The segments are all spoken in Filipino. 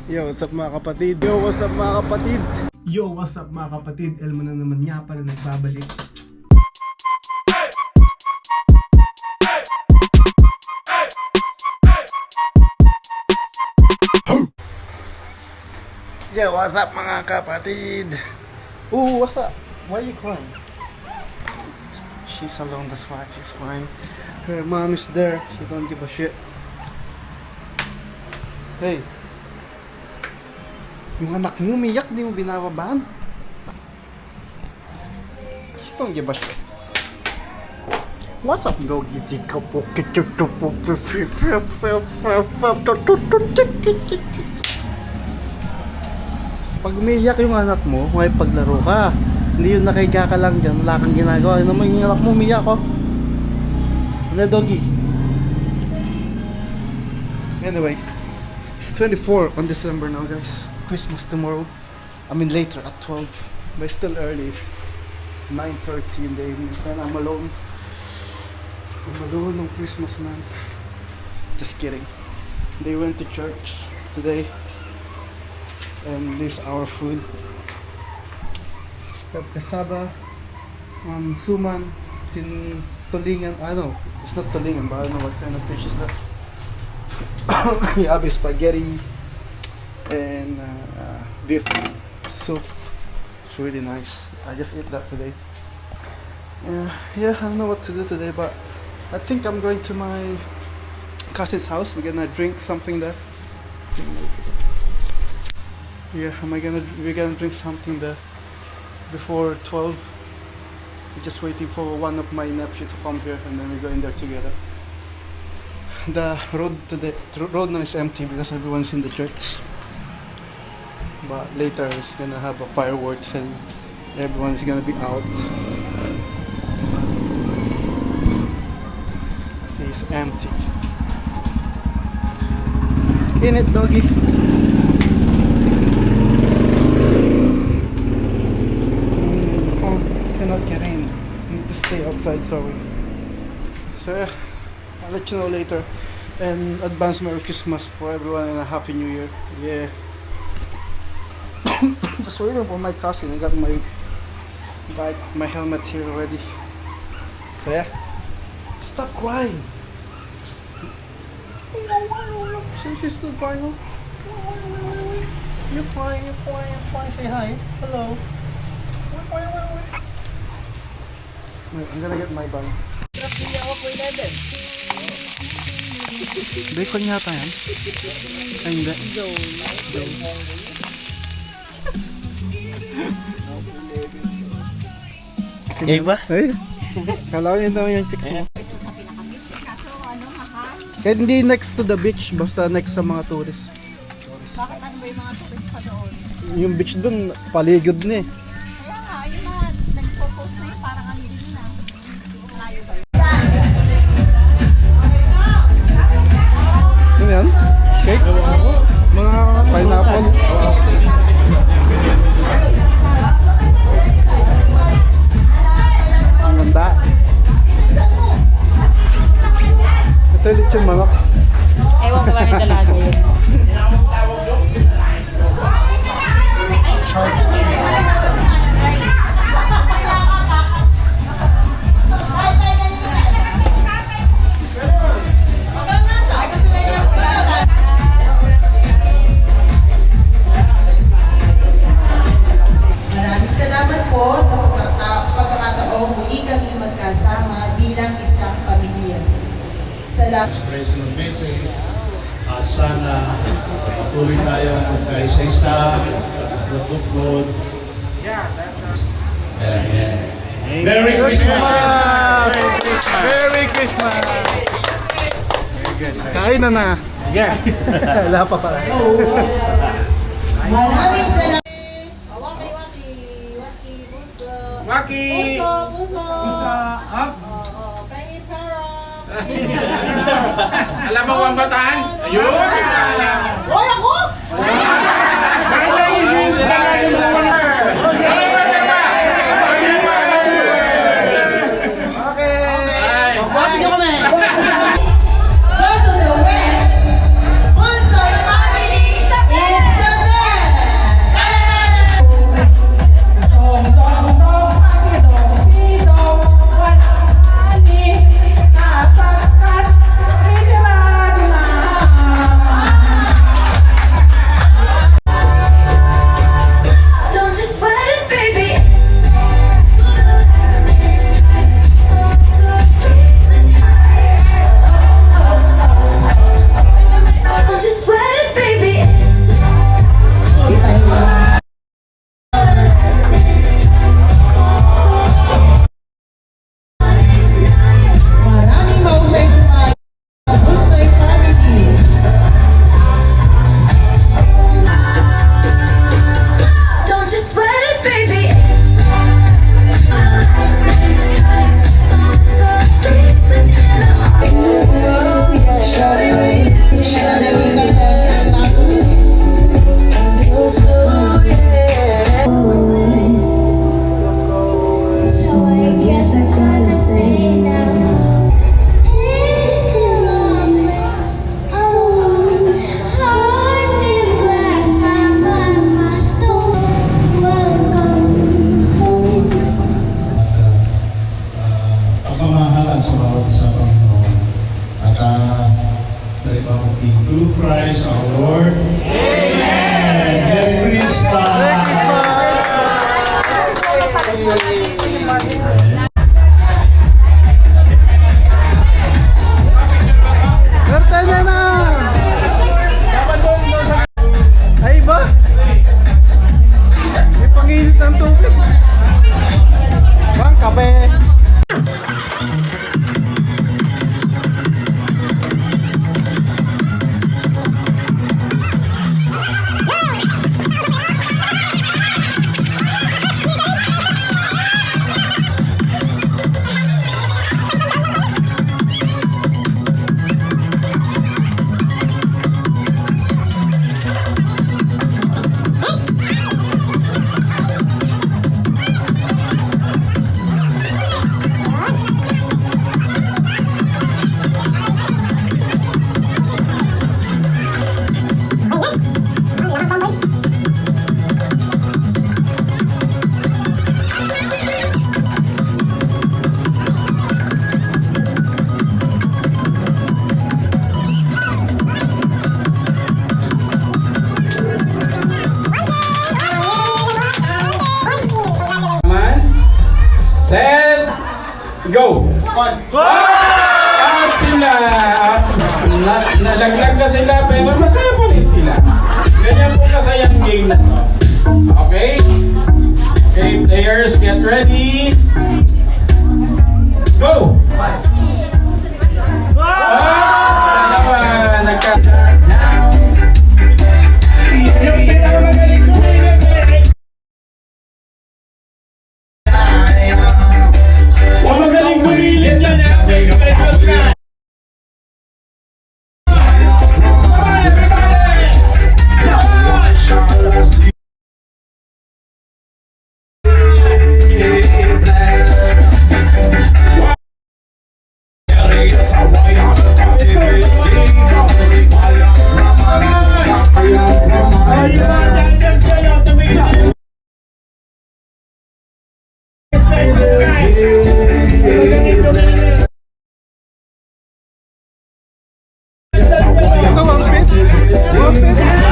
Yo, what's up mga kapatid? Yo, what's up mga kapatid? Yo, what's up mga kapatid? Elmo na naman nga pala nagbabalik. Yo, what's up mga kapatid? Ooh, what's up? Why are you crying? She's alone, that's why she's crying. Her mom is there, she don't give a shit. Hey, yung anak mo umiyak, di mo binababaan? She don't give a shit. What's up, doggy? Pag umiiyak yung anak mo, may paglaro ka. Hindi yun nakahiga ka lang dyan, wala kang ginagawa. Ano naman yung anak mo umiiyak ko? Ano, doggy? Anyway, it's 24 on December now, guys. Christmas tomorrow. I mean later at 12, but it's still early. 9:30 in the evening, and I'm alone. I'm alone on Christmas, man. Just kidding. They went to church today. And this is our food. We have cassava, suman, tulingan. I don't know, it's not tulingan, but I don't know what kind of fish is that. We have spaghetti and beef soup. It's really nice. I just ate that today. Yeah, I don't know what to do today, but I think I'm going to my cousin's house. We're gonna drink something there. Yeah, we're gonna drink something there before 12. We're just waiting for one of my nephews to come here, and then we go in there together. The road now is empty because everyone's in the church. But later it's gonna have a fireworks and everyone's gonna be out. See, it's empty. In it, doggy. Cannot get in. Need to stay outside, sorry. So yeah, I'll let you know later. And advance Merry Christmas for everyone and a Happy New Year. Yeah. Just waiting for my cousin. I got my bag, my helmet here already. So yeah. Stop crying. She's still crying. You're crying. Say hi. Hello. I'm gonna get my bag. Bacon yata yan? Ay, hindi. Yay ba? Ay, kala ko yun daw yung chicks mo. Kahit hindi next to the beach, basta next sa mga tourists. Bakit ano ba yung mga tourist pa doon? Yung beach dun, paligid na eh. Kaya nga, yung mga nag-propose na yun, parang ano din na. Layo ba yun? Ano yan? Cake? Mga pineapple? Ang ganda. Ito yung lechon manok. Ewan ko ba may dalaga yun. Maraming salamat po sa pagkakataong muli kami magkasama bilang isang pamilya. Salamat. Expression of message at sana patuloy tayong magkaisa-isa magtutukod. Amen. Merry Christmas! Merry Christmas! Kain na na. Yeah. Wala pa pala. Maraming salamat. Maki! Alam mo ang bataan? Ayun! Hoy, ako! Bati nyo kami! Go to the west! Bunsoy family is the Go! Sila! Nalaglag na sila pero masaya pa rin sila. Ganyan po kasayang game na to. Okay? Okay, players, get ready. Go! Dalawa, Huwag magaling bumilid yan, ha? Ito, one piece. One piece.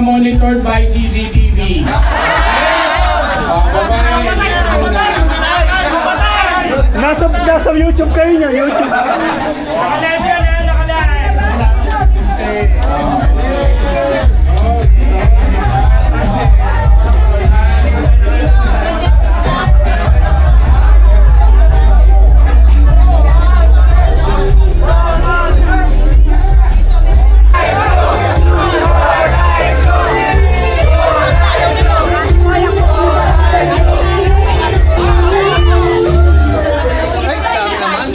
Monitored by CCTV. Nasa YouTube kayo niya, YouTube. Ay, dami naman.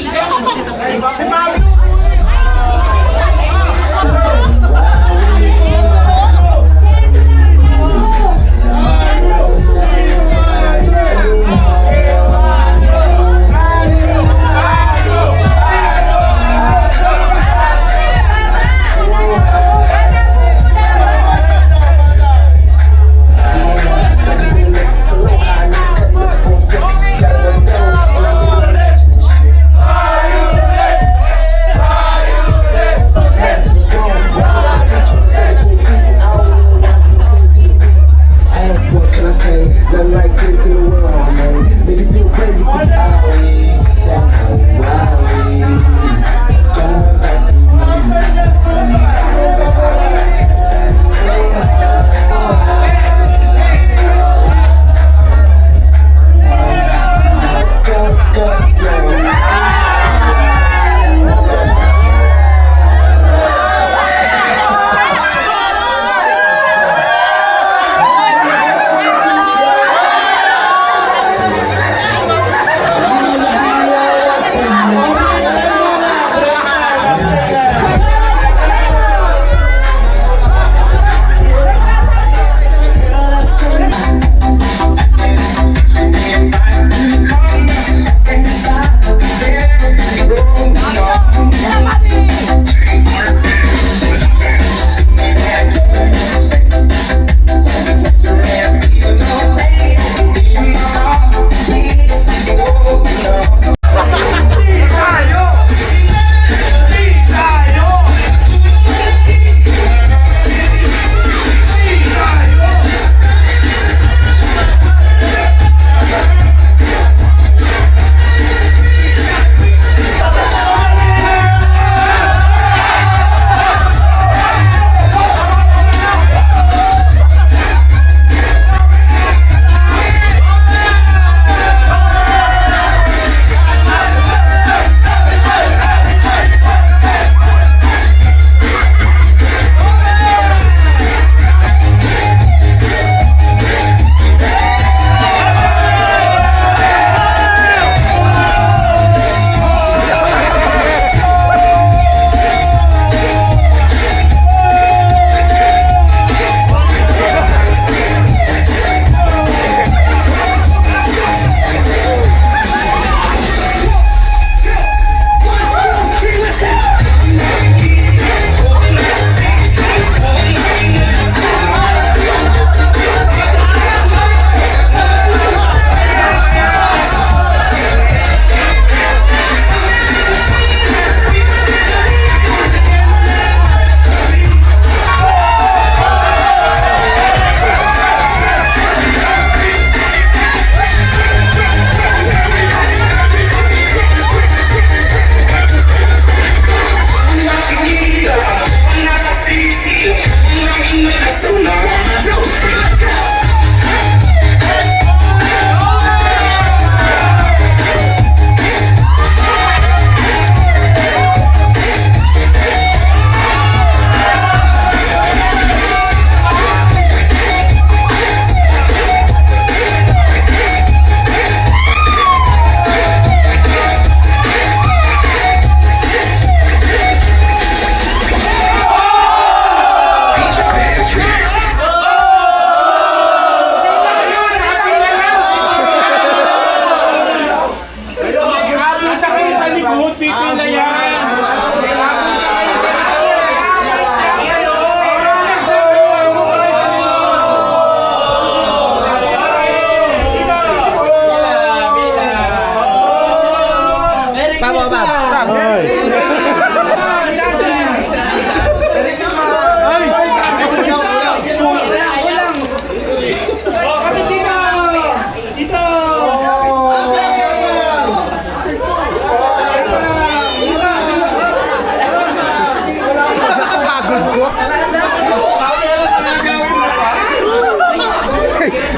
good people na yan.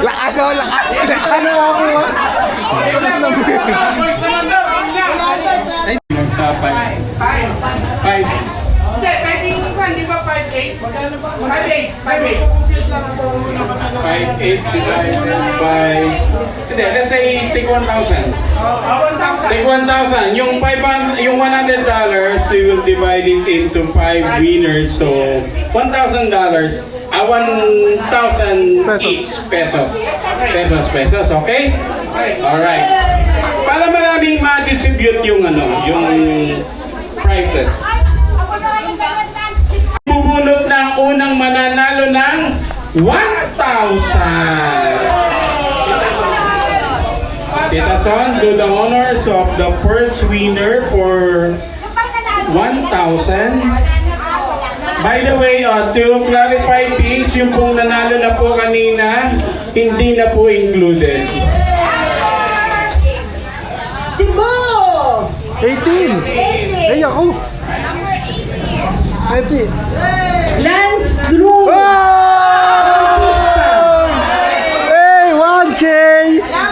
Lakas oh, lakas! Ano ako ah? Sa 5. Hindi, pwedeng di ba 5'8"? Magkano ba? 5'8". 5'8" divided by... Hindi, let's say take 1,000. 1,000. Take 1,000. Yung $100, you will divide it into 5 winners. So, $1,000. 1,000 each pesos. Pesos, okay? Alright. Para maraming ma-distribute yung prizes. Bubunot ng unang mananalo ng 1,000. Tita Son, do the honors of the first winner for 1,000. By the way, to clarify things, yung pong nanalo na po kanina, hindi na po included. Tibo! 18! Ay, ako! Number 18. 20! Lance Drew! Hey, 1K!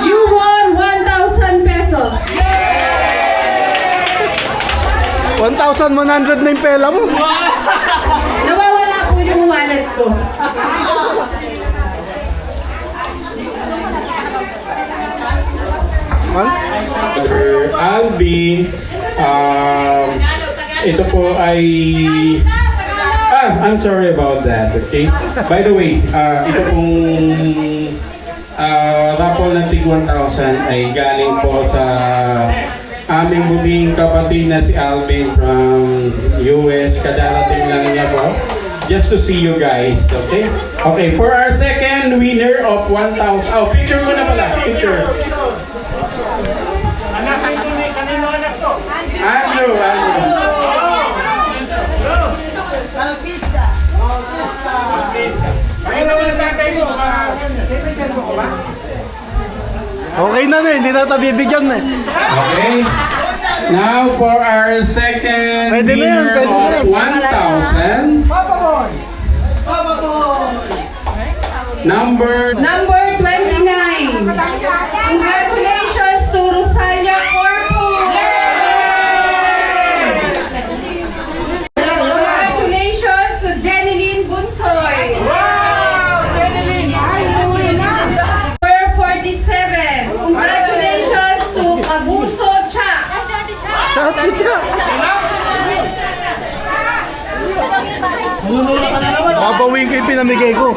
You won 1,000 pesos. 1,100 na yung pela mo. Nawawala po yung wallet ko. Sir Alvin, ito po ay... I'm sorry about that, okay? By the way, ito pong raffle ng tig 1,000 ay galing po sa aming bubing kapatid na si Alvin from US. Kadarating lang niya po. Just to see you guys, okay? Okay, for our second winner of 1,000... Oh, picture mo na pala, picture. Andrew. Okay na na, hindi na tayo bibigyan na. Okay. Now for our second Pwede na yan, winner pwede na of 1,000. Number Number 29. Congratulations to Rosalia Corpo. Congratulations to Jeneline Bunsoy. Number 47. Congratulations to Abuso Cha. Shout out siya. Babawin ko yung pinamigay ko.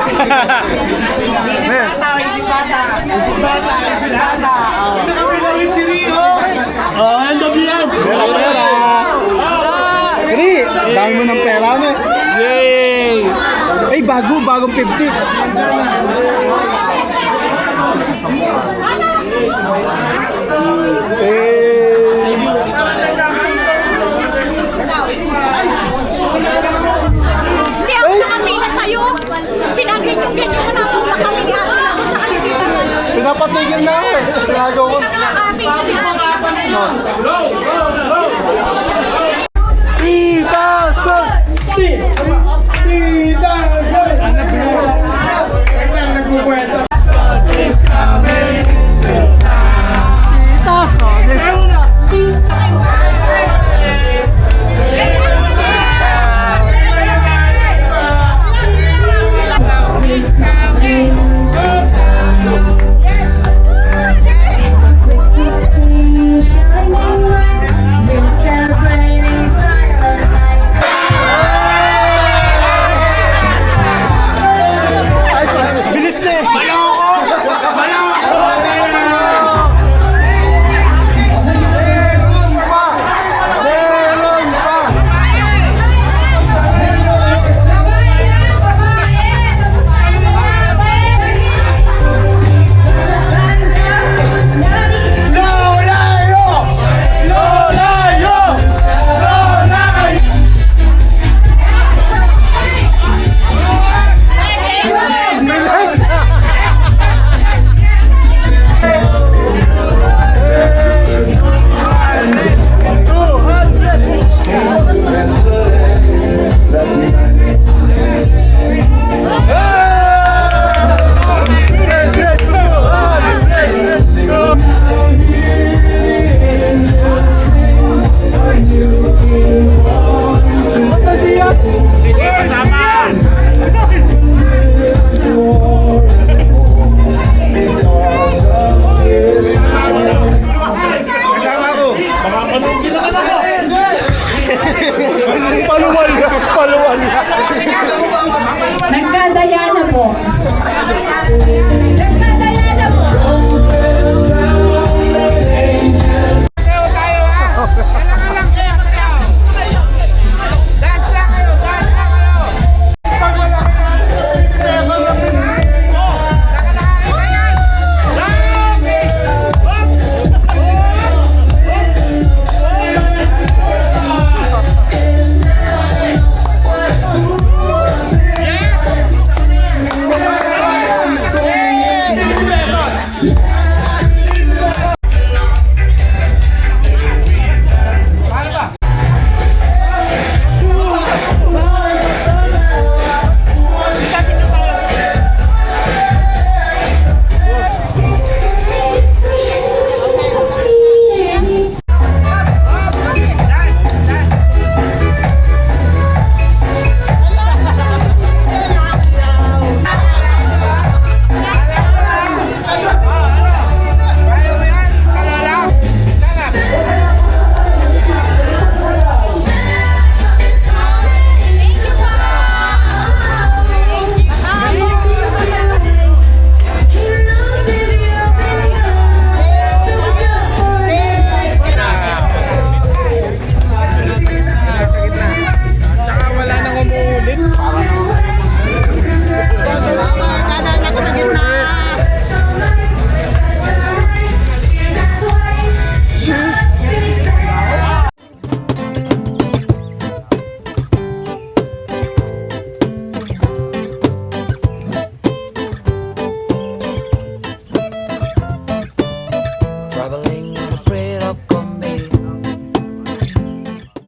Oh, end up yan. Pera. Kri, dami mo ng pera mo. Yay! Ay, bagong 50. Hindi ako nakapila sa'yo. Pinaganyan-ganyan mo na punta kami ni Ate Lago tsaka ni Tita Man. Pinapatigil na ako eh. Pinagawa ko. Tita Son! Tita Son! Nagkukwento. Tita Son! Paluwal. Nagkadaya na po.